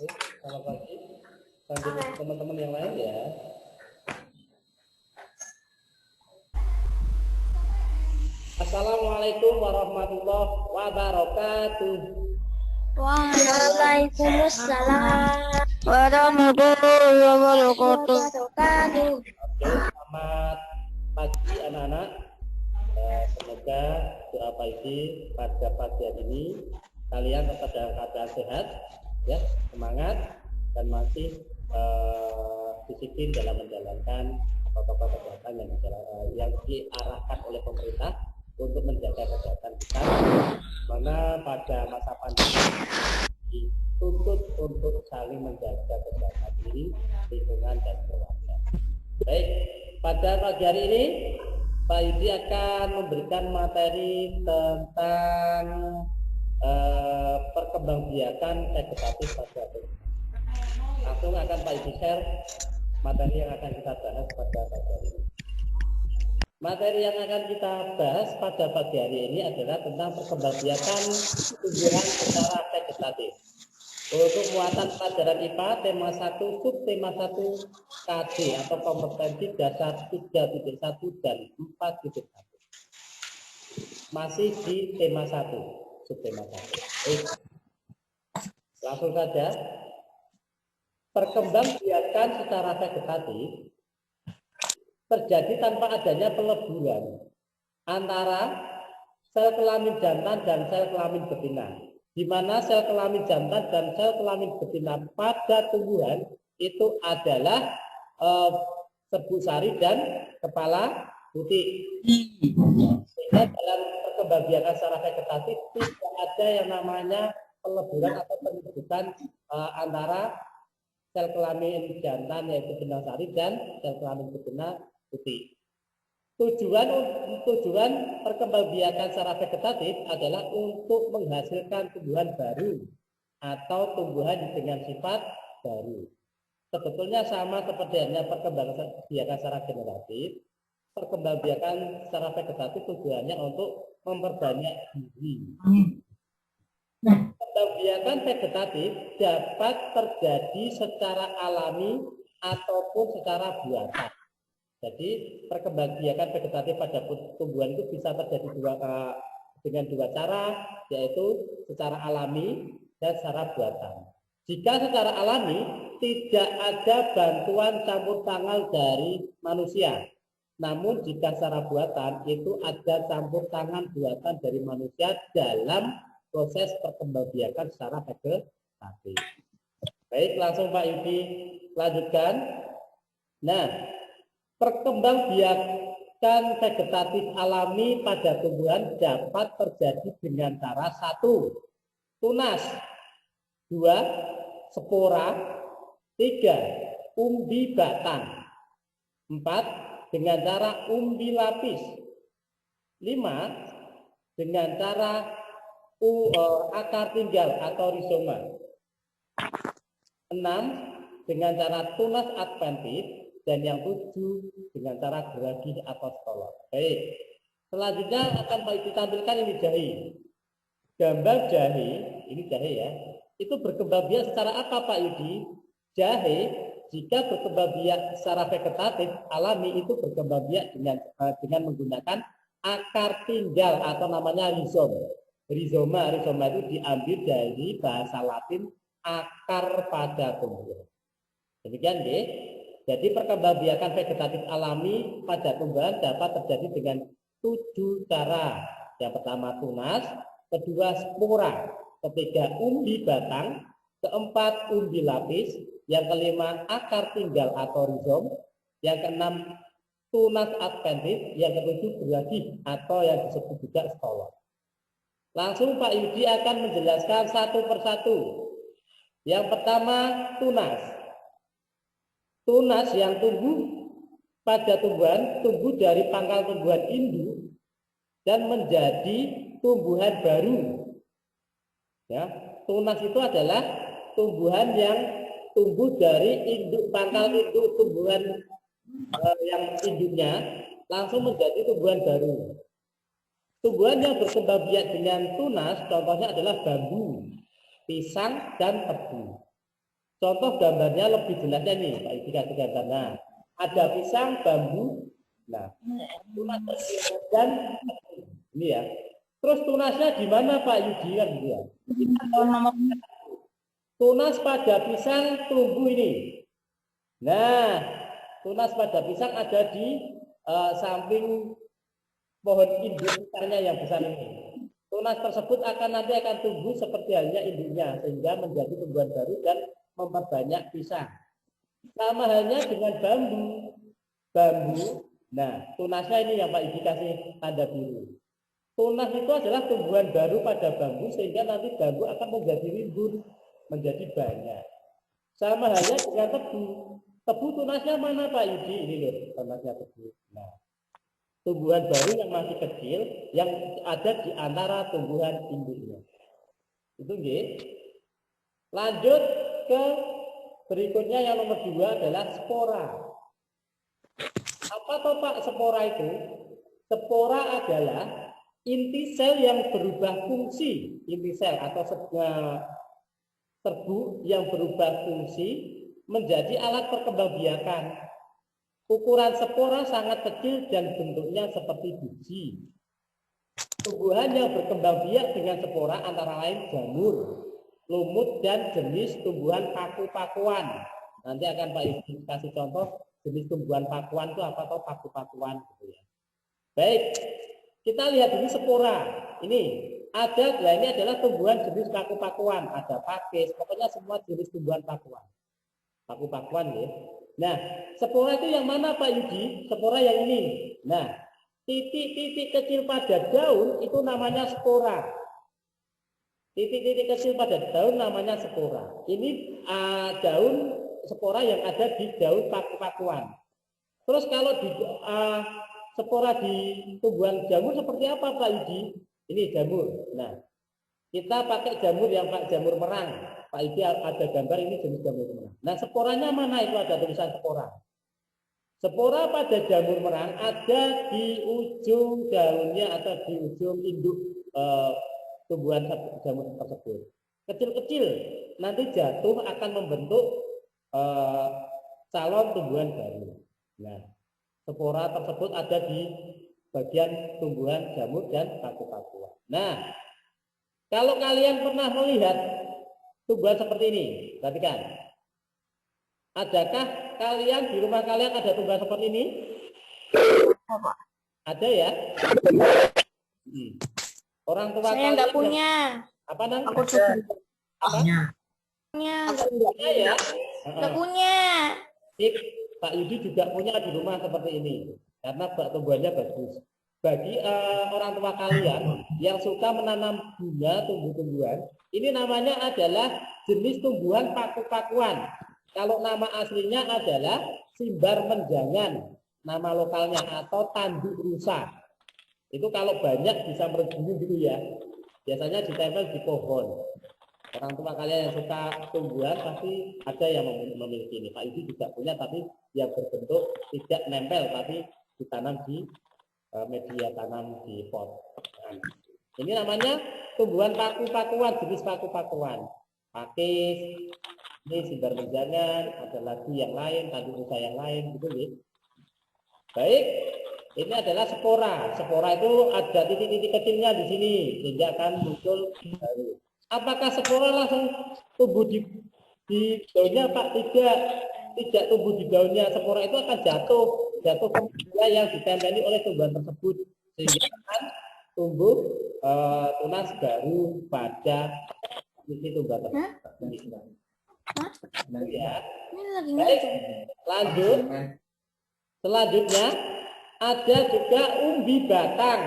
Selamat pagi. Sambil teman-teman yang lain ya. Assalamualaikum warahmatullahi wabarakatuh. Waalaikumsalam warahmatullahi wabarakatuh. Oke, selamat pagi anak-anak. Semoga doa pagi pada pagi hari ini kalian tetap dalam keadaan sehat, ya, semangat dan masih disiplin dalam menjalankan protokol kesehatan yang diarahkan oleh pemerintah untuk menjaga kesehatan kita, mana pada masa pandemi dituntut untuk saling menjaga kesehatan diri, lingkungan dan keluarga. Baik, pada pagi hari ini Pak Yudi akan memberikan materi tentang perkembangbiakan vegetatif pada tumbuhan. Langsung akan Pak Yudi share materi yang akan kita bahas pada pagi hari ini. Materi yang akan kita bahas pada pagi hari ini adalah tentang perkembangbiakan tumbuhan secara vegetatif. Untuk muatan pelajaran IPA tema 1 subtema 1 KD atau kompetensi dasar 3.1 dan 4.1. Masih di tema 1, subtema 1. Langsung saja. Perkembangbiakan secara vegetatif terjadi tanpa adanya peleburan antara sel kelamin jantan dan sel kelamin betina, di mana sel kelamin jantan dan sel kelamin betina pada tumbuhan itu adalah serbuk sari dan kepala putih. Sehingga dalam perkembangbiakan secara vegetatif tidak ada yang namanya peleburan atau penyebutan antara sel kelamin jantan yaitu benang sari dan sel kelamin betina putih. Tujuan perkembangbiakan secara vegetatif adalah untuk menghasilkan tumbuhan baru atau tumbuhan dengan sifat baru. Sebetulnya sama seperti halnya perkembangbiakan secara generatif. Perkembangbiakan secara vegetatif tujuannya untuk memperbanyak diri. Perkembangbiakan vegetatif dapat terjadi secara alami ataupun secara buatan. Jadi perkembangbiakan vegetatif pada tumbuhan itu bisa terjadi dengan dua cara, yaitu secara alami dan secara buatan. Jika secara alami tidak ada bantuan campur tangan dari manusia, namun jika secara buatan itu ada campur tangan buatan dari manusia dalam proses perkembangbiakan secara vegetatif. Baik, langsung Pak Yudi lanjutkan. Nah, perkembangbiakan vegetatif alami pada tumbuhan dapat terjadi dengan cara 1. Tunas, 2. Spora, 3. Umbi batang, 4. Dengan cara umbi lapis, 5. Dengan cara akar tinggal atau rizoma, 6. Dengan cara tunas adventif, dan yang 7 dengan cara geragih atau stolon. Baik, selanjutnya akan Pak Yudi tampilkan ini jahe. Gambar jahe, ini jahe ya. Itu berkembangbiak secara apa Pak Yudi? Jahe jika berkembangbiak secara vegetatif alami itu berkembangbiak dengan menggunakan akar tinggal atau namanya rizom. Rizoma itu diambil dari bahasa Latin akar pada tumbuhan. Demikian deh. Jadi perkembangbiakan vegetatif alami pada tumbuhan dapat terjadi dengan 7 cara. Yang pertama tunas, kedua spora, ketiga umbi batang, keempat umbi lapis, yang kelima akar tinggal atau rizom, yang keenam tunas adventif, yang ketujuh geragih atau yang disebut juga stolon. Langsung Pak Yudi akan menjelaskan satu persatu. Yang pertama tunas. Tunas yang tumbuh pada tumbuhan tumbuh dari pangkal tumbuhan induk dan menjadi tumbuhan baru. Ya, tunas itu adalah tumbuhan yang tumbuh dari pangkal induk tumbuhan yang induknya langsung menjadi tumbuhan baru. Tumbuhan yang berkembangbiak dengan tunas contohnya adalah bambu, pisang, dan tebu. Contoh gambarnya lebih jelasnya nih, Pak Yudi kasih gambar. Nah, ada pisang, bambu, nah, tunas dan ini ya. Terus tunasnya di mana Pak Yudi kan gitu ya? Tunas pada pisang tumbuh ini. Nah, tunas pada pisang ada di samping pohon induk pisangnya yang besar ini. Tunas tersebut nanti akan tumbuh seperti halnya induknya sehingga menjadi tumbuhan baru dan memperbanyak pisang. Sama halnya dengan bambu. Nah, tunasnya ini yang Pak Ibu kasih tanda biru. Tunas itu adalah tumbuhan baru pada bambu sehingga nanti bambu akan menjadi rimbun, menjadi banyak. Sama halnya dengan tebu. Tebu tunasnya mana Pak Yudi? Ini loh, tunasnya tebu. Nah, tumbuhan baru yang masih kecil yang ada di antara tumbuhan induknya. Itu nggih. Lanjut ke berikutnya yang nomor 2 adalah spora. Apa toh Pak spora itu? Spora adalah inti sel yang berubah fungsi, inti sel atau serbu yang berubah fungsi menjadi alat perkembangbiakan. Ukuran spora sangat kecil dan bentuknya seperti biji. Tumbuhan yang berkembang biak dengan spora antara lain jamur, lumut, dan jenis tumbuhan paku-pakuan. Nanti akan Pak Ibu kasih contoh jenis tumbuhan pakuan itu apa atau paku-pakuan gitu ya. Baik, kita lihat dulu spora. Ini ini adalah tumbuhan jenis paku-pakuan, ada pakis, pokoknya semua jenis tumbuhan pakuan. Paku-pakuan ya. Nah, spora itu yang mana Pak Yudi? Spora yang ini. Nah, titik-titik kecil pada daun itu namanya spora. Titik-titik kecil pada daun namanya spora. Ini daun spora yang ada di daun paku-pakuan. Terus kalau di spora di tumbuhan jamur seperti apa Pak Yudi? Ini jamur. Nah, kita pakai jamur yang jamur merang. Pak Yudi ada gambar ini jenis jamur merang. Nah, sporanya mana itu ada tulisan spora. Spora pada jamur merang ada di ujung daunnya atau di ujung induk tumbuhan jamur tersebut. Kecil-kecil nanti jatuh akan membentuk calon tumbuhan baru. Nah, spora tersebut ada di bagian tumbuhan jamur dan paku-pakuan. Nah, kalau kalian pernah melihat tumbuhan seperti ini, perhatikan. Adakah kalian di rumah kalian ada tumbuhan seperti ini? Ada ya? Orang tua saya nggak punya. Apa namanya? Aku juga punya. Punya Ya? nggak punya. Pak Yudi juga punya di rumah seperti ini karena tumbuhannya bagus. Bagi orang tua kalian yang suka menanam bunga tumbuh-tumbuhan, ini namanya adalah jenis tumbuhan paku-pakuan. Kalau nama aslinya adalah simbar menjangan, nama lokalnya, atau tanduk rusa. Itu kalau banyak bisa berbunyi gitu ya. Biasanya ditempel di pohon. Orang tua kalian yang suka tumbuhan pasti ada yang memiliki ini. Pak Yudi juga punya, tapi yang berbentuk tidak nempel, tapi ditanam di media tanam di pot. Nah, ini namanya tumbuhan paku-pakuan, jenis paku-pakuan. Pakis, ini simbar menjangan, ada lagi yang lain, tanduk rusa yang lain, gitu ya. Baik, ini adalah spora. Spora itu ada titik-titik kecilnya di sini, sehingga akan muncul baru. Apakah spora langsung tumbuh di daunnya Pak? Tidak tumbuh di daunnya. Spora itu akan jatuh ke media yang ditempeli oleh tumbuhan tersebut, sehingga akan tumbuh tunas baru pada titik tumbuhan tersebut. Ya. Baik, lanjut. Selanjutnya ada juga umbi batang.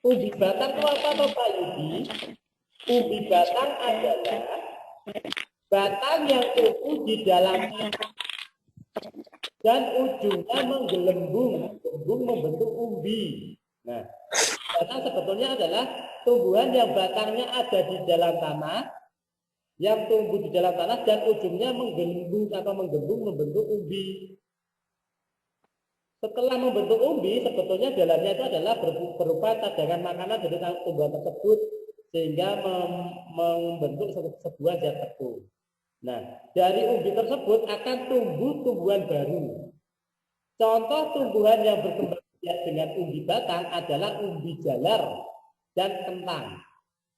Umbi batang itu apa Pak Yudi? Umbi batang adalah batang yang tumbuh di dalam dan ujungnya menggelembung membentuk umbi. Nah, batang sebetulnya adalah tumbuhan yang batangnya ada di dalam tanah, yang tumbuh di dalam tanah dan ujungnya menggelembung atau menggembung membentuk umbi. Setelah membentuk umbi, sebetulnya dalamnya itu adalah berupa cadangan makanan dari tumbuhan tersebut sehingga membentuk sebuah zat tepung. Nah, dari umbi tersebut akan tumbuh tumbuhan baru. Contoh tumbuhan yang berkembang biak dengan umbi batang adalah umbi jalar dan kentang.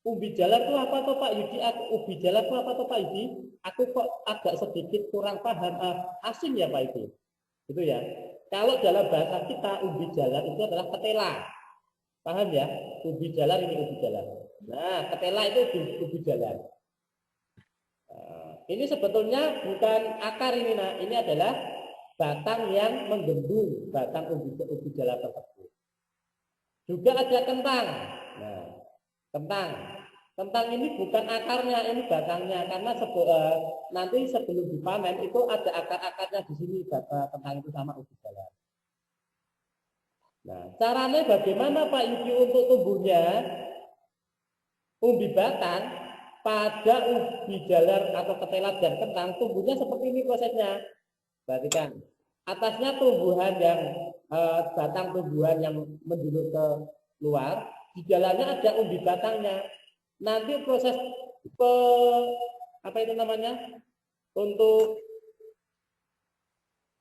Umbi jalar itu apa toh Pak Yudi? Umbi jalar itu apa toh Pak Yudi? Aku kok agak sedikit kurang paham, asing ya Pak Yudi. Gitu ya. Kalau dalam bahasa kita umbi jalar itu adalah ketela. Paham ya? Umbi jalar ini umbi jalar. Nah, ketela itu umbi jalar. Ini sebetulnya bukan akar ini, nah ini adalah batang yang menggembung batang umbi jalar tersebut. Juga ada kentang. Nah, kentang ini bukan akarnya, ini batangnya karena nanti sebelum dipanen itu ada akar-akarnya di sini kentang itu sama umbi jalar. Nah, caranya bagaimana Pak Yudi untuk tumbuhnya umbi batang pada umbi jalar atau ketela dan kentang tumbuhnya seperti ini prosesnya. Perhatikan, atasnya tumbuhan yang batang tumbuhan yang menjulur ke luar, di dalamnya ada umbi batangnya. Nanti proses apa itu namanya? Untuk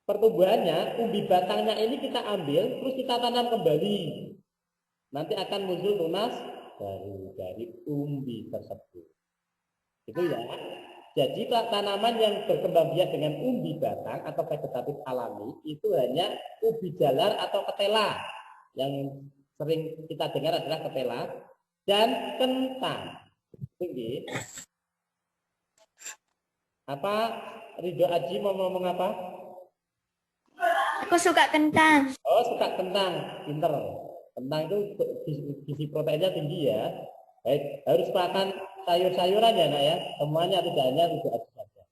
pertumbuhannya, umbi batangnya ini kita ambil, terus kita tanam kembali. Nanti akan muncul tunas baru dari umbi tersebut. Itu ya. Jadi tanaman yang berkembang biak dengan umbi batang atau vegetatif alami itu hanya umbi jalar atau ketela. Yang sering kita dengar adalah ketela dan kentang. Tinggi. Apa Ridho Aji mau ngomong apa? Aku suka kentang. Oh, suka kentang, pinter. Kentang itu gizi proteinnya tinggi ya. Baik, harus makan sayur-sayuran ya, nak ya. Semuanya tidak hanya Ridho Aji saja.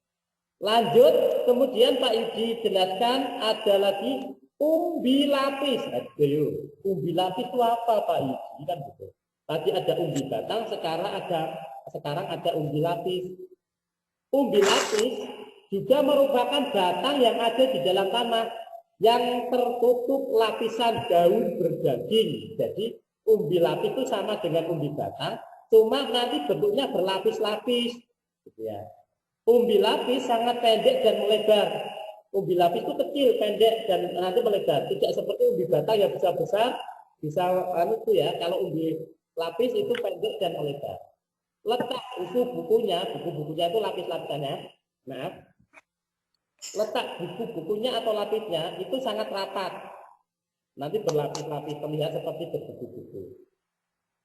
Lanjut, kemudian Pak Yudi jelaskan ada lagi umbi lapis. Aduh, umbi lapis itu apa Pak Yudi? Kan gitu. Tadi ada umbi batang, sekarang ada umbi lapis. Umbi lapis juga merupakan batang yang ada di dalam tanah yang tertutup lapisan daun berdaging. Jadi umbi lapis itu sama dengan umbi batang, cuma nanti bentuknya berlapis-lapis. Gitu ya. Umbi lapis sangat pendek dan melebar. Umbi lapis itu kecil, pendek dan nanti melebar. Tidak seperti umbi batang yang besar-besar, bisa itu ya. Kalau umbi lapis itu pendek dan melebar. Letak buku-bukunya itu lapis-lapisannya. Maaf. Letak buku-bukunya atau lapisnya itu sangat rapat. Nanti berlapis-lapis terlihat seperti berbuku-buku.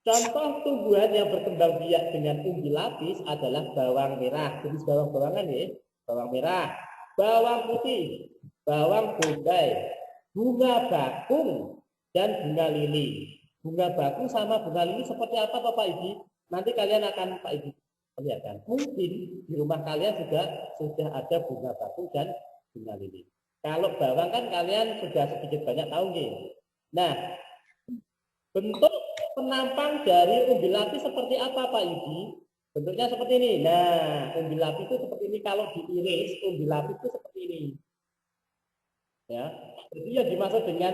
Contoh tumbuhan yang berkembang biak dengan umbi lapis adalah bawang merah. Jenis bawang-bawangan ya, bawang merah, bawang putih, bawang bombay, bunga bakung, dan bunga lili. Bunga bakung sama bunga lili seperti apa Bapak Ibu? Nanti kalian akan Pak Ibu perlihatkan. Mungkin di rumah kalian juga sudah ada bunga bakung dan bunga lili. Kalau bawang kan kalian sudah sedikit banyak tahu nih. Nah, bentuk penampang dari umbi lapis seperti apa Pak Yudi? Bentuknya seperti ini. Nah, umbi lapis itu seperti ini. Kalau diiris, umbi lapis itu seperti ini. Ya, jadi yang dimaksud dengan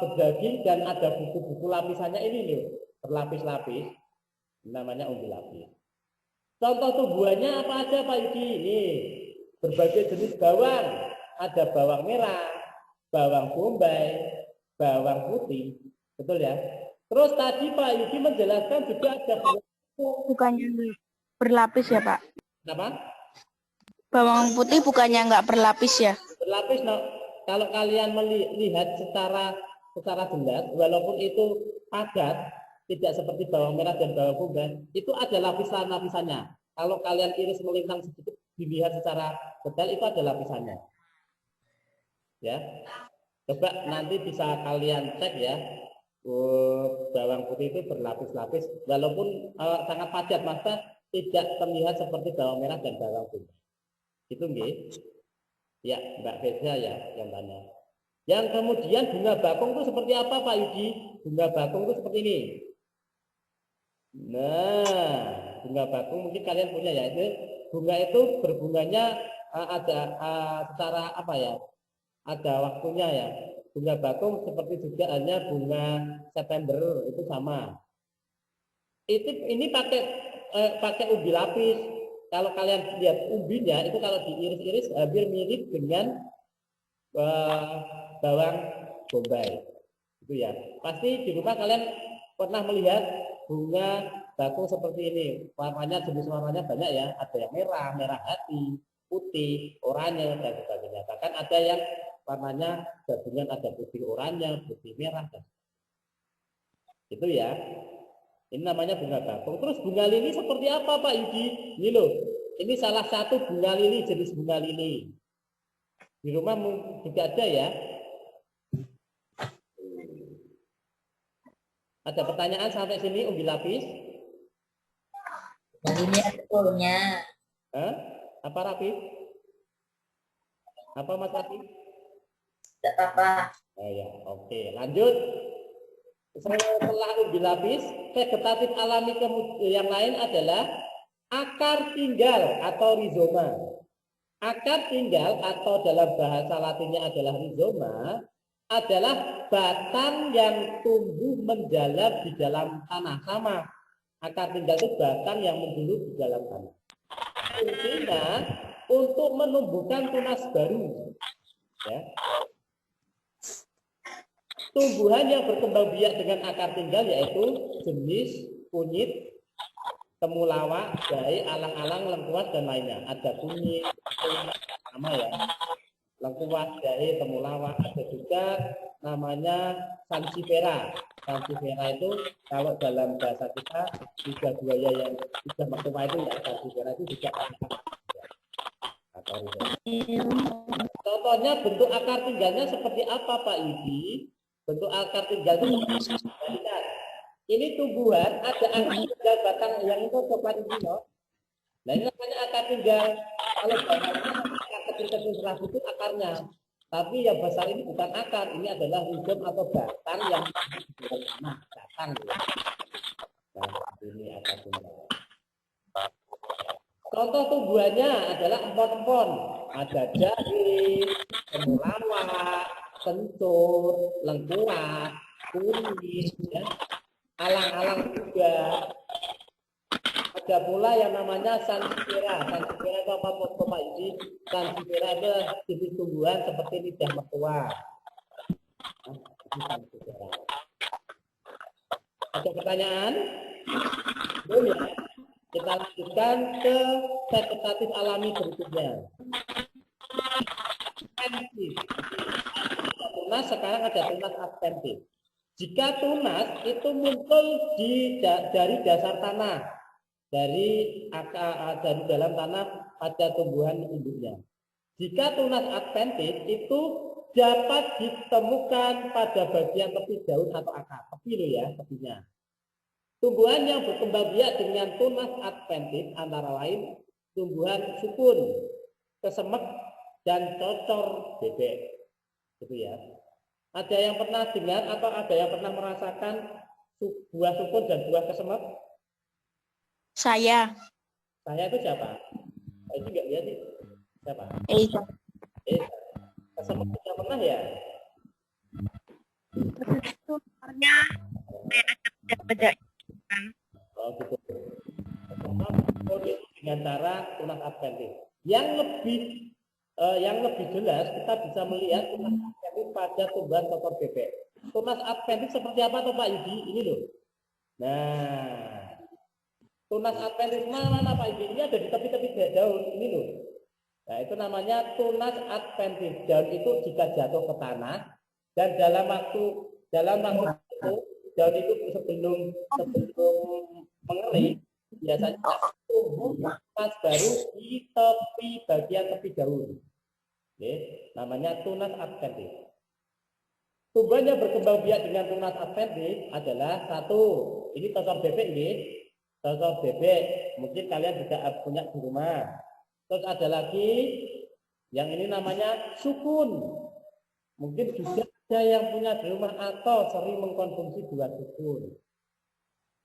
berdaging dan ada buku-buku lapisannya ini nih, berlapis-lapis, namanya umbi lapis. Contoh tumbuhannya apa aja Pak Yudi? Ini berbagai jenis bawang. Ada bawang merah, bawang bombay, bawang putih. Betul ya? Terus tadi Pak Yudi menjelaskan juga ada Bukannya berlapis ya Pak? apa? Bawang putih bukannya nggak berlapis ya? Berlapis, no. Kalau kalian melihat secara jelas, walaupun itu padat, tidak seperti bawang merah dan bawang bombay, itu ada lapisan-lapisannya. Kalau kalian iris melintang sedikit, dilihat secara detail itu ada lapisannya. Ya, coba nanti bisa kalian cek ya. Bawang putih itu berlapis-lapis, walaupun sangat padat, maka tidak terlihat seperti bawang merah dan bawang bombay. Itu nggih. Ya, Mbak Feza ya yang tanya. Yang kemudian bunga bakung itu seperti apa Pak Yudi? Bunga bakung itu seperti ini. Nah, bunga bakung mungkin kalian punya ya. Itu bunga itu berbunganya ada secara apa ya? Ada waktunya ya. Bunga bakung seperti juga hanya bunga September itu sama. Ini pakai umbi lapis. kalau kalian lihat umbinya itu kalau diiris-iris hampir mirip dengan bawang bombay. Itu ya. Pasti di rumah kalian pernah melihat bunga bakung seperti ini. Warnanya, jenis warnanya banyak ya. Ada yang merah, merah hati, putih, oranye, dan sebagainya. Bahkan ada yang warnanya gabungan, ada putih oranye, putih merah. Itu ya. Ini namanya bunga bakung. Terus bunga lili seperti apa Pak Yudi? Ini loh. Ini salah satu bunga lili, jenis bunga lili. Di rumah juga ada ya. Ada pertanyaan sampai sini, Umbi Lapis? Ini aturnya. Apa Rafi? Apa Mas Rafi? Tidak apa-apa. Oh ya, oke. Lanjut. Setelah Umbi Lapis, vegetatif alami yang lain adalah akar tinggal atau rizoma. Akar tinggal atau dalam bahasa latinnya adalah rizoma adalah batang yang tumbuh mendalam di dalam tanah. Sama, akar tinggal itu batang yang menjulur di dalam tanah. Fungsinya untuk menumbuhkan tunas baru. Ya. Tumbuhan yang berkembang biak dengan akar tinggal yaitu jenis kunyit, temulawak, jahe, alang-alang, lengkuas, dan lainnya. Ada kunyit, sama ya. Lengkuas, jahe, temulawak. Ada juga namanya sansifera. Sansifera itu kalau dalam bahasa kita lidah buaya yang lidah mertua itu ya, sansifera itu juga akar tinggal. Contohnya bentuk akar tinggalnya seperti apa Pak Yudi? Bentuk akar tinggal itu ini tumbuhan ada akar tinggal batang yang itu coklat ini loh. Nah ini namanya akar tinggal. Kalau batangnya akar kecil-kecil serabut itu akarnya. Tapi yang besar ini bukan akar, ini adalah rizom atau batang yang tanah, batang. Nah ini akar tinggal. Contoh tumbuhannya adalah empon-empon. Ada jahe, temulawak, kencur, lengkuas, kunyit, ya. Alang-alang juga. Ada pula yang namanya sansifera. Sansifera itu apa Pak Yudi? Sansifera itu jenis tumbuhan seperti lidah mertua. Ada pertanyaan? Belum ya? Kita lanjutkan ke vegetatif alami berikutnya. Tunas sekarang ada tunas adventif. Jika tunas itu muncul dari dasar tanah, dari dalam tanah pada tumbuhan induknya. Jika tunas adventif itu dapat ditemukan pada bagian tepi daun atau akar, tepi loh ya, tepinya. Tumbuhan yang berkembang biak dengan tunas adventif antara lain tumbuhan sukun, kesemek, dan cocor bebek. Gitu ya. Ada yang pernah dengar atau ada yang pernah merasakan buah sukun dan buah kesemek? Saya. Saya itu siapa? Saya juga lihat sih. Siapa? Kesemek tidak pernah ya? Itu warnanya kayak beda. Oh gitu. Dengan cara tunas adventif. Yang lebih jelas kita bisa melihat tunas adventif pada tumbuhan cocor bebek. Tunas adventif seperti apa tuh Pak Yudi? Ini loh. Nah, tunas adventif mana Pak Yudi? Ini ada di tepi-tepi daun. Ini loh. Nah, itu namanya tunas adventif. Daun itu jika jatuh ke tanah dan dalam waktu itu daun itu sebelum mengering biasanya tumbuh tunas baru di bagian tepi daun. Oke, namanya tunas adventif. Tumbuhan yang berkembang biak dengan tunas adventif adalah satu, ini cocor bebek ini, cocor bebek. Mungkin kalian juga punya di rumah. Terus ada lagi yang ini namanya sukun. Mungkin juga ada yang punya di rumah atau sering mengkonsumsi buah sukun.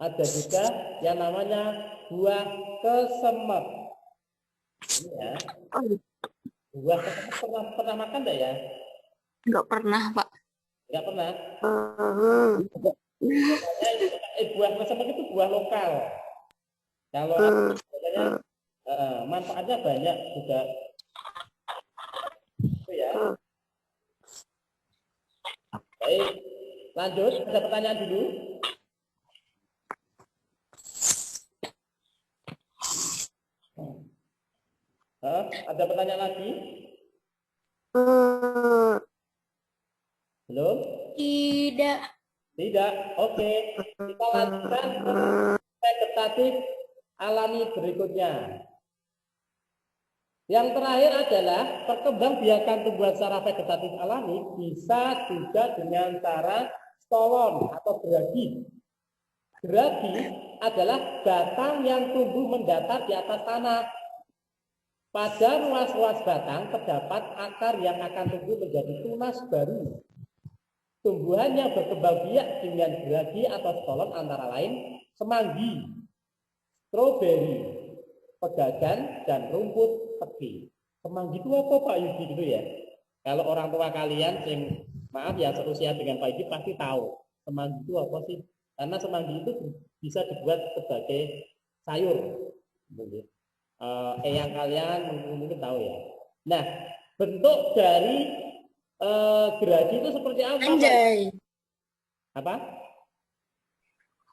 Ada juga yang namanya buah kesemek. Ini ya. Buah kesemek pernah makan enggak ya? Enggak pernah, Pak. Enggak pernah. Buah kesemek itu buah lokal. Kalau manfaatnya banyak juga. Itu ya. Baik, lanjut. Ada pertanyaan dulu? Ada pertanyaan lagi? Belum? Tidak. Tidak. Oke. Kita lanjutkan ke vegetatif alami berikutnya. Yang terakhir adalah perkembangbiakan tumbuhan secara vegetatif alami bisa juga dengan cara stolon atau geragi. Geragi adalah batang yang tumbuh mendatar di atas tanah. Pada ruas-ruas batang terdapat akar yang akan tumbuh menjadi tunas baru. Tumbuhan yang berkembang biak dengan geragi atau stolon antara lain semanggi, stroberi, pegagan, dan rumput teki. Semanggi itu apa Pak Yudi gitu ya? Kalau orang tua kalian yang maaf ya seusia dengan Pak Yudi pasti tahu semanggi itu apa sih? Karena semanggi itu bisa dibuat sebagai sayur. Yang kalian mungkin tahu ya. Nah, bentuk dari geragi itu seperti apa? Anjay. Apa?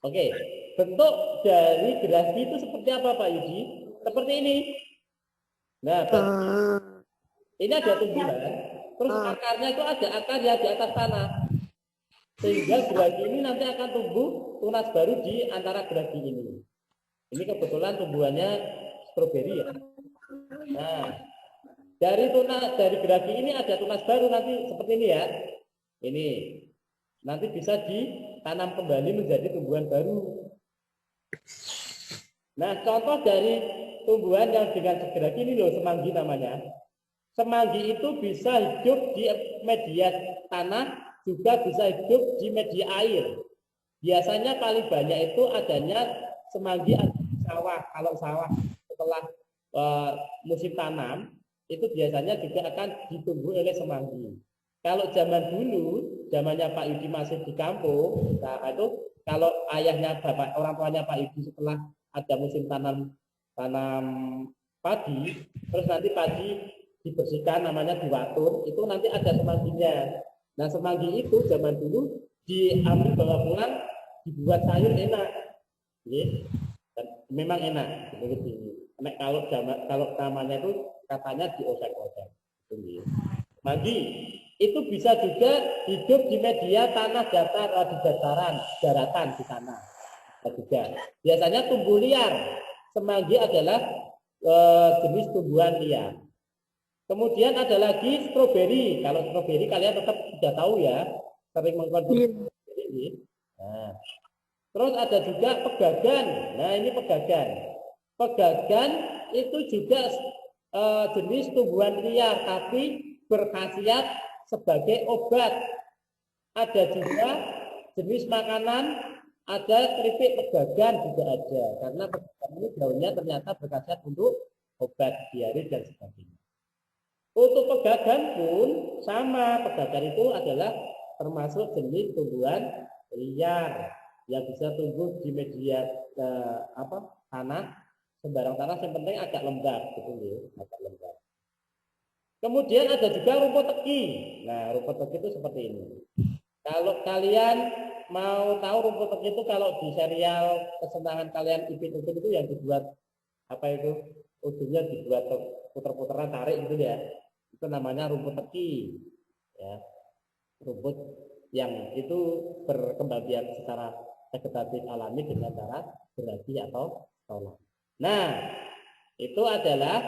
Oke, bentuk dari geragi itu seperti apa Pak Yudi? Seperti ini. Nah, ini ada tumbuhan, terus akarnya itu ada akar yang di atas tanah. Sehingga geragi ini nanti akan tumbuh tunas baru di antara geragi ini. Ini kebetulan tumbuhannya stroberi ya. Nah, dari geragi ini ada tunas baru nanti seperti ini ya. Ini nanti bisa ditanam kembali menjadi tumbuhan baru. Nah, contoh dari tumbuhan yang dengan geragi ini loh, semanggi namanya. Semanggi itu bisa hidup di media tanah, juga bisa hidup di media air. Biasanya paling banyak itu adanya semanggi ada di sawah. Kalau sawah setelah musim tanam, itu biasanya juga akan ditumbuh oleh semanggi. Kalau zaman dulu, zamannya Pak Yudi masih di kampung, nah itu kalau ayahnya bapak orang tuanya Pak Yudi setelah ada musim tanam padi, terus nanti padi dibersihkan namanya diwatur, itu nanti ada semangginya. Nah semanggi itu zaman dulu diambil bawa pulang, dibuat sayur enak, dan memang enak. Kalau namanya itu katanya dioseng-oseng. Manggi itu bisa juga hidup di media tanah datar, di daratan di sana. Juga. Biasanya tumbuh liar. Semanggi adalah jenis tumbuhan liar. Kemudian ada lagi stroberi. Kalau stroberi kalian tetap sudah tahu ya, sering mengkonsumsi ini. Nah, terus ada juga pegagan. Nah ini pegagan. Pegagan itu juga jenis tumbuhan liar, tapi berkhasiat sebagai obat. Ada juga jenis makanan, ada keripik pegagan juga ada. Karena pegagan ini daunnya ternyata berkhasiat untuk obat diare dan sebagainya. Untuk pegagan pun sama, pegagan itu adalah termasuk jenis tumbuhan liar yang bisa tumbuh di media tanah, sembarang tanah yang penting agak lembab gitu ya, agak lembab. Kemudian ada juga rumput teki. Nah, rumput teki itu seperti ini. Kalau kalian mau tahu rumput teki itu kalau di serial kesenangan kalian Ipin-Ipin itu yang dibuat apa itu ujungnya dibuat puter-puteran tarik gitu ya. Itu namanya rumput teki. Ya. Rumput yang itu berkembang biak secara vegetatif alami dengan cara geragi atau stolon. Nah, itu adalah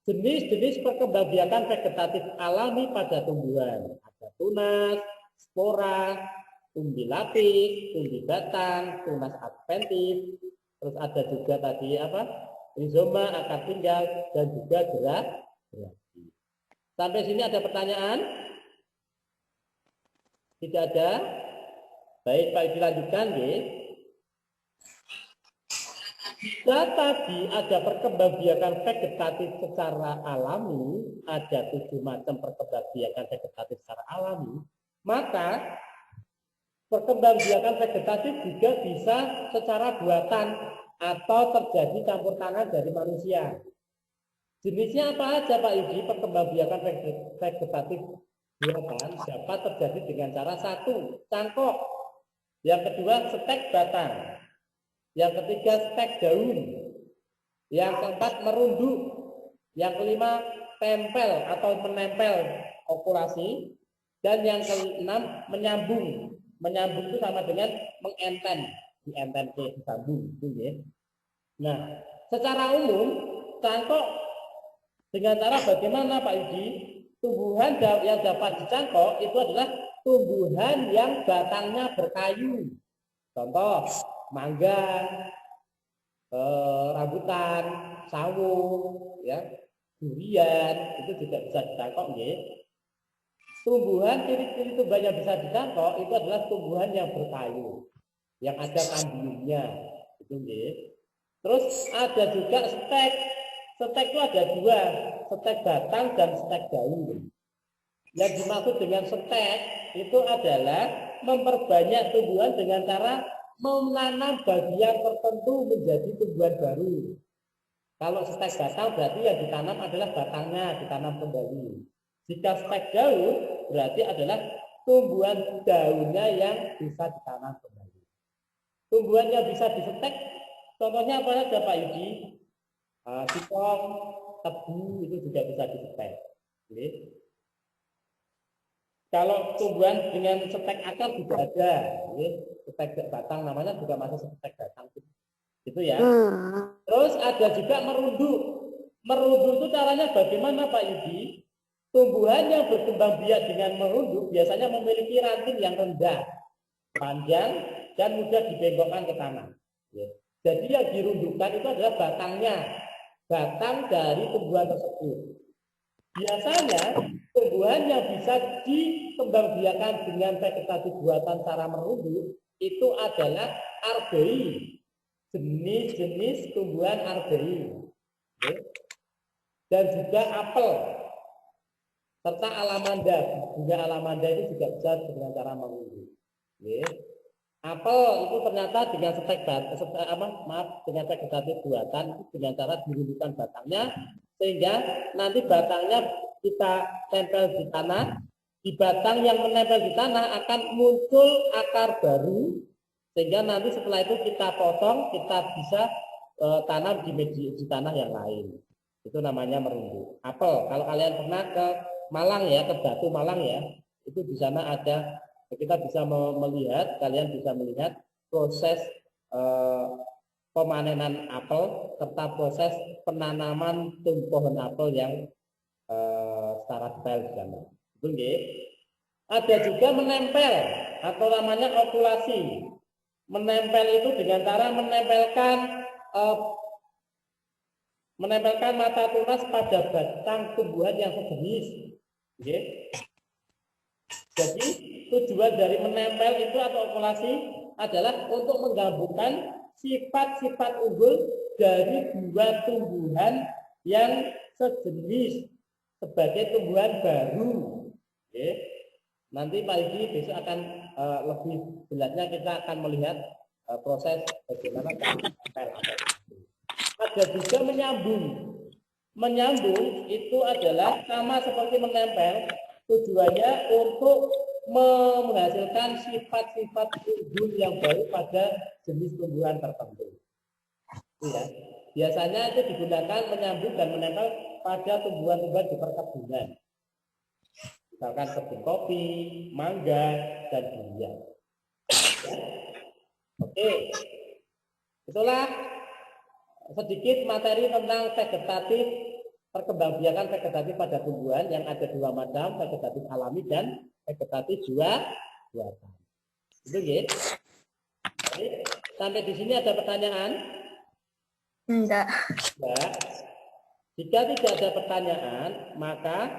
jenis-jenis perkembangbiakan vegetatif alami pada tumbuhan. Ada tunas, spora, umbi lapis, umbi batang, tunas adventif, terus ada juga tadi rizoma, akar tinggal, dan juga geragi. Sampai sini ada pertanyaan? Tidak ada? Baik, Pak dilanjutkan ya. Jika tadi ada perkembangbiakan vegetatif secara alami, ada 7 macam perkembangbiakan vegetatif secara alami, maka perkembangbiakan vegetatif juga bisa secara buatan atau terjadi campur tangan dari manusia. Jenisnya apa aja Pak Yudi? Perkembangbiakan vegetatif buatan dapat terjadi dengan cara satu, cangkok. Yang kedua, stek batang. Yang ketiga, stek daun. Yang keempat, merunduk. Yang kelima, tempel atau menempel okulasi. Dan yang keenam, menyambung. Menyambung itu sama dengan mengenten. Dienten ke disambung. Itu ya. Nah, secara umum, cangkok dengan cara bagaimana Pak Yudi? Tumbuhan yang dapat dicangkok itu adalah tumbuhan yang batangnya berkayu. Contoh, mangga, rambutan, sawo, ya, durian, itu juga bisa dicangkok. Ya. Tumbuhan, ciri-ciri tumbuhan yang bisa dicangkok itu adalah tumbuhan yang berkayu, yang ada kambiumnya. Itu ya. Terus ada juga stek. Stek itu ada dua, stek batang dan stek daun. Yang dimaksud dengan stek itu adalah memperbanyak tumbuhan dengan cara menanam bagian tertentu menjadi tumbuhan baru. Kalau stek batang berarti yang ditanam adalah batangnya, ditanam kembali. Jika stek daun berarti adalah tumbuhan daunnya yang bisa ditanam kembali. Tumbuhan yang bisa disetek, contohnya apa saja Pak Yudi? Singkong, tebu itu juga bisa disetek. Oke. Kalau tumbuhan dengan setek akar juga ada, oke. Setek batang namanya juga masih setek batang, itu ya. Terus ada juga merunduk. Merunduk itu caranya bagaimana Pak Yudi? Tumbuhan yang berkembang biak dengan merunduk biasanya memiliki ranting yang rendah, panjang, dan mudah dibengkokkan ke tanah. Jadi yang dirundukkan itu adalah batangnya. Batang dari tumbuhan tersebut. Biasanya tumbuhan yang bisa dikembangbiakan dengan vegetatif buatan cara merunduk itu adalah arbei, jenis-jenis tumbuhan arbei, dan juga apel serta alamanda. Bunga alamanda itu juga bisa dengan cara merunduk. Apel itu ternyata dengan dengan vegetatif buatan dengan cara dirundukkan batangnya sehingga nanti batangnya kita tempel di tanah, di batang yang menempel di tanah akan muncul akar baru sehingga nanti setelah itu kita potong kita bisa tanam di tanah yang lain. Itu namanya merunduk. Apel, kalau kalian pernah ke Malang ya, ke Batu Malang ya, itu di sana ada. Kita bisa melihat, kalian bisa melihat proses pemanenan apel serta proses penanaman pohon apel yang secara detail di sana. Ada juga menempel atau namanya okulasi. Menempel itu dengan cara menempelkan mata tunas pada batang tumbuhan yang sejenis. Jadi tujuan dari menempel itu atau okulasi adalah untuk menggabungkan sifat-sifat unggul dari dua tumbuhan yang sejenis sebagai tumbuhan baru. Oke. Nanti Pak Yudi besok akan lebih jelasnya kita akan melihat proses bagaimana menempel. Ada juga menyambung. Menyambung itu adalah sama seperti menempel. Tujuannya untuk menghasilkan sifat-sifat unggul yang baru pada jenis tumbuhan tertentu. Ya. Biasanya itu digunakan menyambung dan menempel pada tumbuhan-tumbuhan di perkebunan. Misalkan kebun kopi, mangga, dan durian. Ya. Oke, itulah sedikit materi tentang vegetatif. Perkembangbiakan vegetatif pada tumbuhan yang ada dua macam, vegetatif alami dan vegetatif buatan. Itu ya. Sampai di sini ada pertanyaan? Enggak. Enggak. Jika tidak ada pertanyaan, maka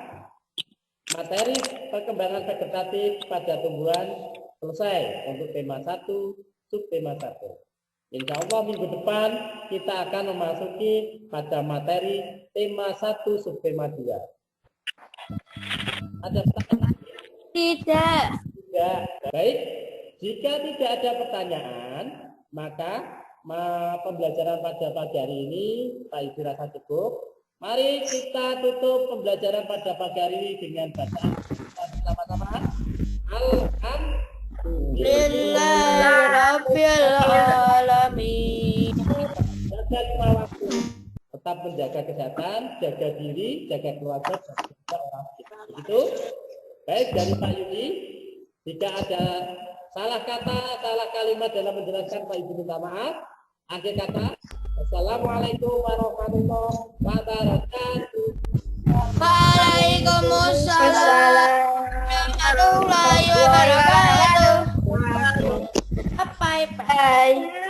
materi perkembangan vegetatif pada tumbuhan selesai untuk tema 1, subtema 1. Insya Allah minggu depan kita akan memasuki pada materi tema 1 subtema 2. Ada pertanyaan? Tidak. Tidak. Baik. Jika tidak ada pertanyaan, maka pembelajaran pada pagi hari ini Pak Ibu rasa cukup. Mari kita tutup pembelajaran pada pagi hari ini dengan bacaan kita bersama-sama. Alhamdulillahirabbil alamin. Jaga lima waktu. Tetap menjaga kesehatan, jaga diri, jaga keluarga, dan jaga orang sekitar. Begitu. Baik, dari Pak Yudi. Jika ada salah kata, salah kalimat dalam menjelaskan, Pak Ibu minta maaf. Akhir kata, Assalamualaikum warahmatullahi wabarakatuh. Waalaikumsalam warahmatullahi wabarakatuh. Bye bye.